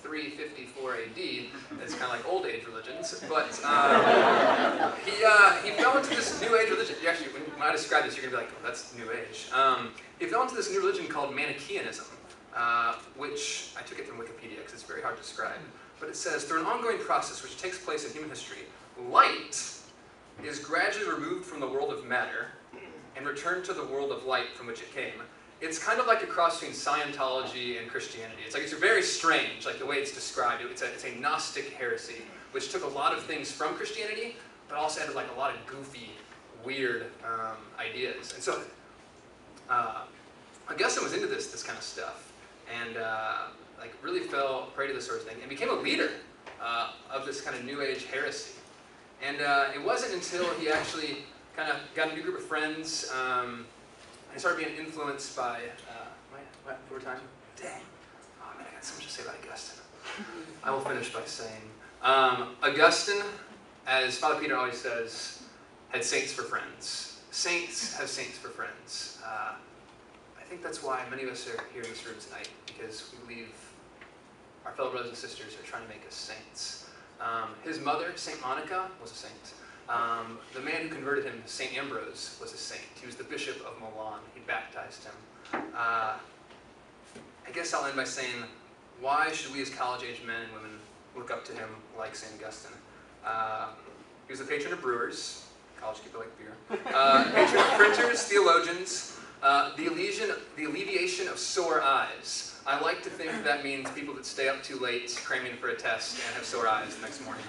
354 AD. It's kind of like old age religions, but he fell into this new age religion. Actually, when I describe this, you're going to be like, oh, that's new age. He fell into this new religion called Manichaeanism, which I took it from Wikipedia because it's very hard to describe. But it says, through an ongoing process which takes place in human history, light is gradually removed from the world of matter and returned to the world of light from which it came. It's kind of like a cross between Scientology and Christianity. It's very strange, like the way it's described. It's a Gnostic heresy, which took a lot of things from Christianity, but also added like a lot of goofy, weird ideas. And so Augustine was into this kind of stuff, and like really fell prey to this sort of thing, and became a leader of this kind of New Age heresy. And it wasn't until he actually kind of got a new group of friends. I started being influenced by, what over time? Dang. Oh man, I got so much to say about Augustine. I will finish by saying, Augustine, as Father Peter always says, had saints for friends. Saints have saints for friends. I think that's why many of us are here in this room tonight, because we believe our fellow brothers and sisters are trying to make us saints. His mother, St. Monica, was a saint. The man who converted him, St. Ambrose, was a saint. He was the bishop of Milan. He baptized him. I guess I'll end by saying, why should we as college-age men and women look up to him like St. Augustine? He was the patron of brewers. College people like beer. Patron of printers, theologians. The alleviation of sore eyes. I like to think that means people that stay up too late cramming for a test and have sore eyes the next morning.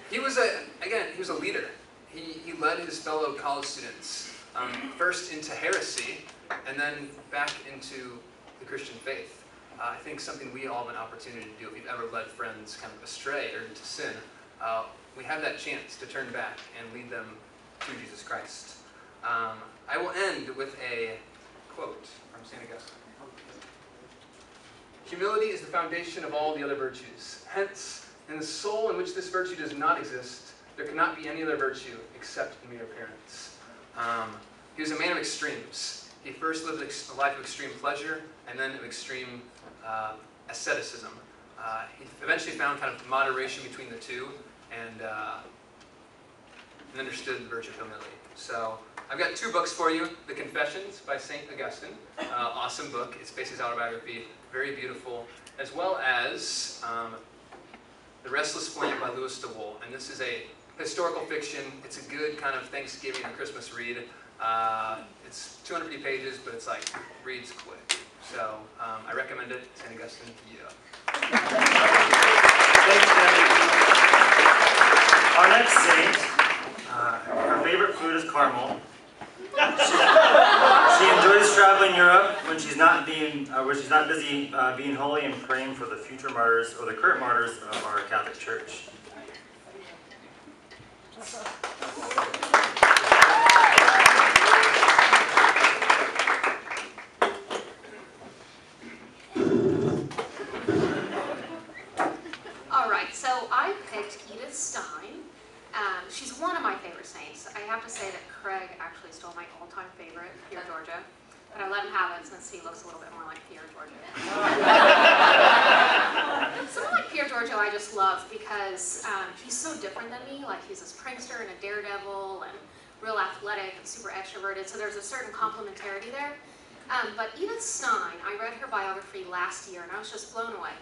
He was a leader. He led his fellow college students first into heresy and then back into the Christian faith. I think something we all have an opportunity to do if we've ever led friends kind of astray or into sin. We have that chance to turn back and lead them to Jesus Christ. I will end with a quote from St. Augustine. Humility is the foundation of all the other virtues. Hence, in the soul in which this virtue does not exist, there cannot be any other virtue except in mere appearance. He was a man of extremes. He first lived a life of extreme pleasure, and then of extreme asceticism. He eventually found kind of moderation between the two, and understood the virtue of humility. So, I've got two books for you. The Confessions by St. Augustine. Awesome book. It's based his autobiography. Very beautiful. As well as The Restless Flame by Louis de Wohl. And this is a historical fiction. It's a good kind of Thanksgiving or Christmas read. It's 250 pages, but it's like, reads quick. So, I recommend it. St. Augustine, yeah. Thanks, Kevin. Our next saint, her favorite food is caramel. She enjoys traveling Europe when she's not busy being holy and praying for the future martyrs or the current martyrs of our Catholic Church. All right, so I picked Edith Stein. She's one of my favorite saints. I have to say that Craig actually stole my all-time favorite, Pierre Georgia, but I let him have it since he looks a little bit more like Pierre Georgia. Someone like Pierre Georgia I just love because he's so different than me. Like, he's this prankster and a daredevil and real athletic and super extroverted, so there's a certain complementarity there. But Edith Stein, I read her biography last year and I was just blown away.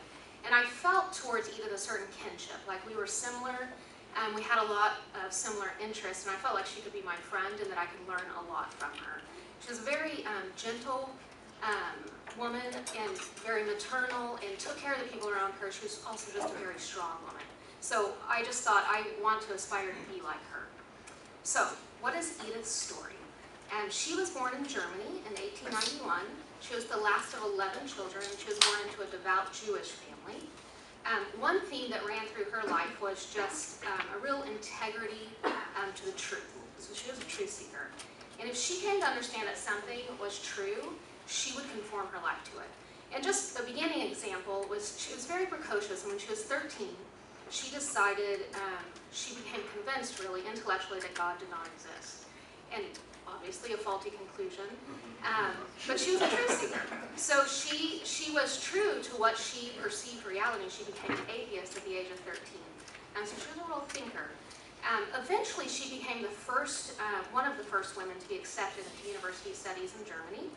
And I felt towards Edith a certain kinship, like we were similar. We had a lot of similar interests, and I felt like she could be my friend and that I could learn a lot from her. She was a very gentle woman and very maternal and took care of the people around her. She was also just a very strong woman. So I just thought I want to aspire to be like her. So what is Edith's story? She was born in Germany in 1891. She was the last of 11 children, and she was born into a devout Jewish family. One theme that ran through her life was just a real integrity to the truth. So she was a truth seeker. And if she came to understand that something was true, she would conform her life to it. And just a beginning example was she was very precocious. And when she was 13, she decided, she became convinced really intellectually that God did not exist. And obviously a faulty conclusion, but she was a truth seeker. So she was true to what she perceived reality. She became an atheist at the age of 13. So she was a real thinker. Eventually, she became the first, one of the first women to be accepted into university studies in Germany.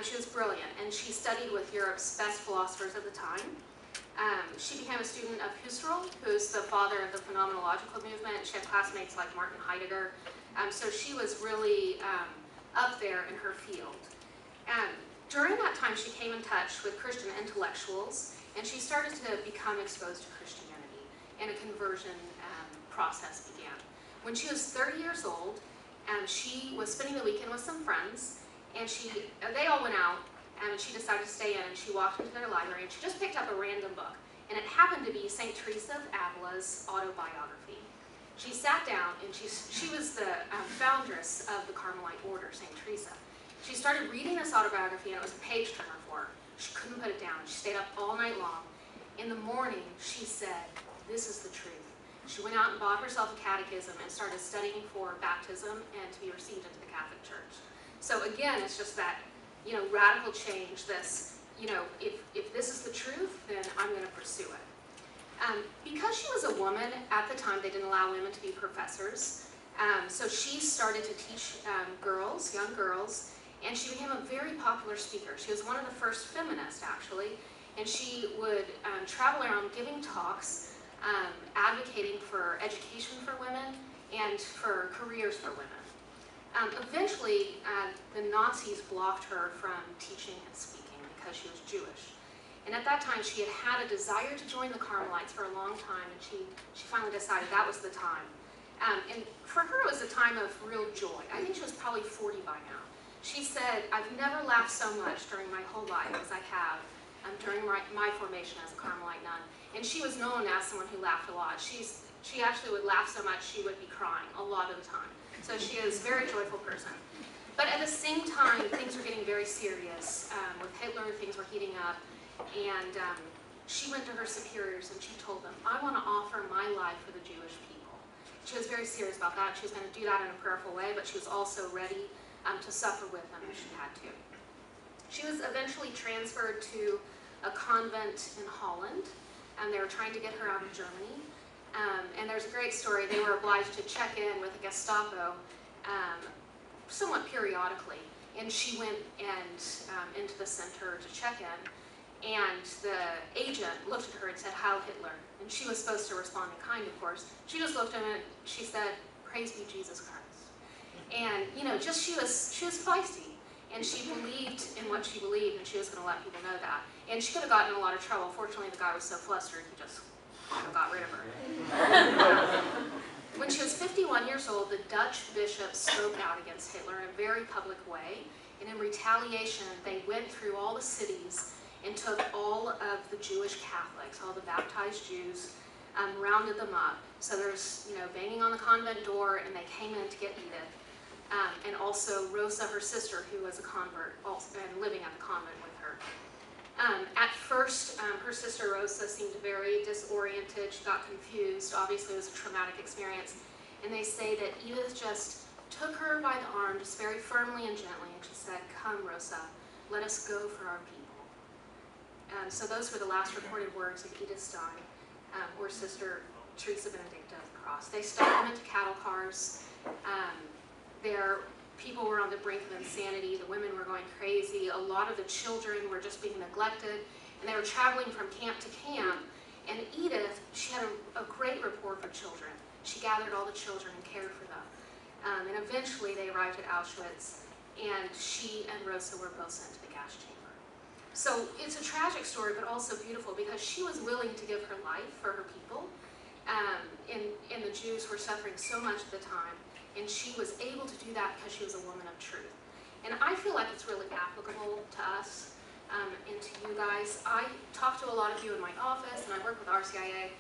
She was brilliant, and she studied with Europe's best philosophers at the time. She became a student of Husserl, who's the father of the phenomenological movement. She had classmates like Martin Heidegger. So she was really up there in her field. During that time, she came in touch with Christian intellectuals, and she started to become exposed to Christianity, and a conversion process began. When she was 30 years old, she was spending the weekend with some friends, and they all went out, and she decided to stay in, and she walked into their library, and she just picked up a random book, and it happened to be St. Teresa of Avila's autobiography. She sat down, and she was the foundress of the Carmelite order, St. Teresa. She started reading this autobiography, and it was a page turner for her. She couldn't put it down. She stayed up all night long. In the morning, she said, "This is the truth." She went out and bought herself a catechism and started studying for baptism and to be received into the Catholic Church. So again, it's just that, radical change, this, if this is the truth, then I'm going to pursue it. Because she was a woman, at the time they didn't allow women to be professors, so she started to teach girls, young girls, and she became a very popular speaker. She was one of the first feminists, actually, and she would travel around giving talks, advocating for education for women and for careers for women. Eventually, the Nazis blocked her from teaching and speaking because she was Jewish. And at that time, she had had a desire to join the Carmelites for a long time, and she finally decided that was the time. And for her, it was a time of real joy. I think she was probably 40 by now. She said, "I've never laughed so much during my whole life as I have during my formation as a Carmelite nun." And she was known as someone who laughed a lot. She actually would laugh so much she would be crying a lot of the time. So she is a very joyful person. But at the same time, things were getting very serious. With Hitler, things were heating up. And she went to her superiors and she told them, "I want to offer my life for the Jewish people." She was very serious about that. She was going to do that in a prayerful way, but she was also ready to suffer with them if she had to. She was eventually transferred to a convent in Holland, and they were trying to get her out of Germany. And there's a great story. They were obliged to check in with the Gestapo somewhat periodically, and she went into the center to check in, and the agent looked at her and said, "Heil Hitler," and she was supposed to respond in kind, of course. She just looked at him and she said, "Praise be Jesus Christ." And she was feisty, and she believed in what she believed, and she was going to let people know that. And she could have gotten in a lot of trouble. Fortunately, the guy was so flustered, he just got rid of her. When she was 51 years old, the Dutch bishops spoke out against Hitler in a very public way, and in retaliation, they went through all the cities and took all of the Jewish Catholics, all the baptized Jews, rounded them up. So there's, banging on the convent door, and they came in to get Edith. And also Rosa, her sister, who was a convert, and living at the convent with her. At first, her sister Rosa seemed very disoriented. She got confused. Obviously, it was a traumatic experience. And they say that Edith just took her by the arm, just very firmly and gently, and she said, "Come, Rosa, let us go for our people." So those were the last recorded words of Edith Stein, or Sister Teresa Benedicta of the Cross. They stuck them into cattle cars. People were on the brink of insanity. The women were going crazy. A lot of the children were just being neglected, and they were traveling from camp to camp. And Edith, she had a great rapport for children. She gathered all the children and cared for them. And eventually they arrived at Auschwitz, and she and Rosa were both sent to the gas chamber. So it's a tragic story, but also beautiful, because she was willing to give her life for her people. And the Jews were suffering so much at the time. And she was able to do that because she was a woman of truth. And I feel like it's really applicable to us and to you guys. I talk to a lot of you in my office, and I work with RCIA,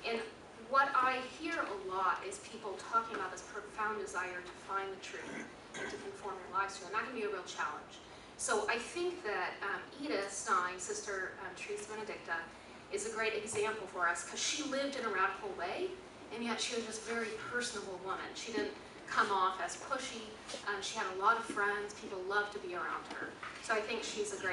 and what I hear a lot is people talking about this profound desire to find the truth and to conform your lives to it, and that can be a real challenge. So I think that Edith Stein, Sister Teresa Benedicta, is a great example for us, because she lived in a radical way, and yet she was just a very personable woman. She didn't come off as pushy. She had a lot of friends. People loved to be around her. So I think she's a great